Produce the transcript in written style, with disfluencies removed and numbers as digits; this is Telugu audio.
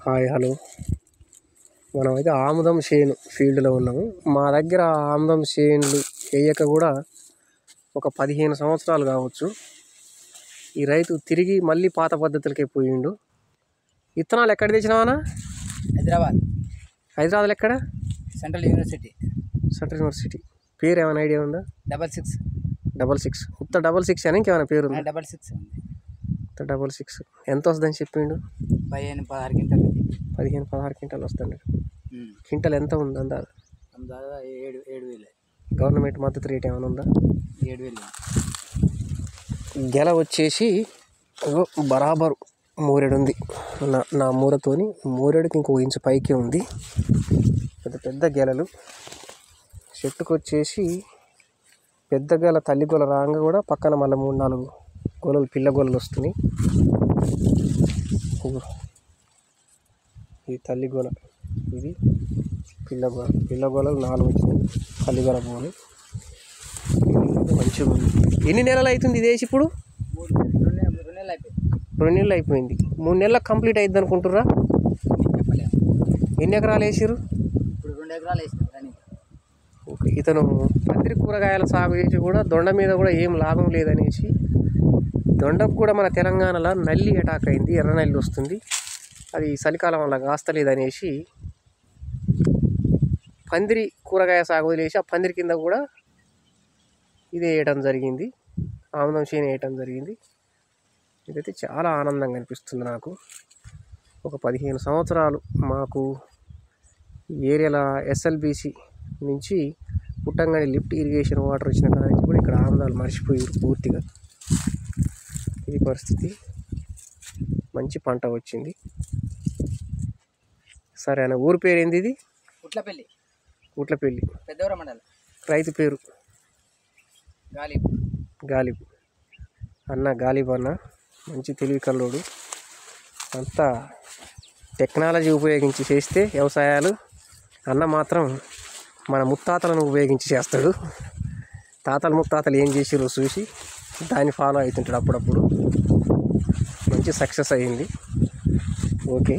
హాయ్ హలో, మనమైతే ఆముదం చేను ఫీల్డ్లో ఉన్నాము. మా దగ్గర ఆముదం చేనులు వేయక కూడా ఒక 15 సంవత్సరాలు కావచ్చు. ఈ రైతు తిరిగి మళ్ళీ పాత పద్ధతులకే పోయిండు. విత్తనాలు ఎక్కడ తెచ్చినావనా? హైదరాబాద్లో ఎక్కడ? Central university. పేరు ఏమైనా ఐడియా ఉందా? 66 ఉత్త 66 అని ఇంకేమైనా పేరు ఉందా? 66 ఉత్త 66. ఎంత వస్తుందని చెప్పిండు? 15-16 క్వింటాల్. 15-16 క్వింటాల్ వస్తుంది. క్వింటల్ ఎంత ఉంది అందాజ? 7,000. గవర్నమెంట్ మద్దతు రేట్ ఏమైనా ఉందా? 7,000. గెల వచ్చేసి బరాబరు మూరెడు ఉంది. నా మూరతోని మూరెడుకి ఇంకో ఇంచు పైకి ఉంది. పెద్ద పెద్ద గెలలు. చెట్టుకు వచ్చేసి పెద్ద గెల తల్లి గొల రాగా కూడా పక్కన మళ్ళీ 3-4 గొలలు పిల్ల గొలలు వస్తున్నాయి. ఇది తల్లి గొల, ఇది పిల్ల గొల. పిల్ల గొలలు 4 వచ్చినాయి. తల్లి గొల పోని మంచిగా ఉంది. ఎన్ని నెలలు అవుతుంది ఇది వేసి? ఇప్పుడు 2 నెలలు అయిపోయింది. 3 నెలలకు కంప్లీట్ అవుతుంది అనుకుంటుర్రా? ఎన్ని ఎకరాలు వేసిర్రు? ఇప్పుడు 2 ఎకరాలు వేసినాం. ఓకే. ఇతను పందిరి కూరగాయల సాగు చేసి కూడా దొండ మీద కూడా ఏం లాభం లేదనేసి, దొండకు కూడా మన తెలంగాణలో నల్లి అటాక్ అయింది, ఎర్ర నల్లి వస్తుంది, అది చలికాలం వల్ల కాస్తలేదనేసి పందిరి కూరగాయ సాగు వదిలేసి ఆ పందిరి కింద కూడా ఇది వేయటం జరిగింది, ఆముదం చేను వేయటం జరిగింది. ఇదైతే చాలా ఆనందంగా అనిపిస్తుంది నాకు. ఒక 15 సంవత్సరాలు మాకు ఏరియాల ఎస్ఎల్బిసి నుంచి పుట్టంగానే లిఫ్ట్ ఇరిగేషన్ వాటర్ వచ్చిన కాడ నుంచి కూడా ఇక్కడ ఆముదాలు మర్చిపోయారు పూర్తిగా. ఇది పరిస్థితి. మంచి పంట వచ్చింది. సరే అన్న, ఊరి పేరు ఏంది? ఇది ఉట్లపల్లి. పెద్దవరం మండలం. రైతు పేరు గాలిబ్. అన్న గాలిబ్ అన్న మంచి తెలివి కల్లోడు. అంతా టెక్నాలజీ ఉపయోగించి చేస్తే వ్యవసాయాలు. అన్న మాత్రం మన ముత్తాతలను ఉపయోగించి చేస్తాడు. తాతలు ముత్తాతలు ఏం చేసిరో చూసి దాన్ని ఫాలో అవుతుంటాడు అప్పుడప్పుడు. మంచి సక్సెస్ అయ్యింది. ఓకే.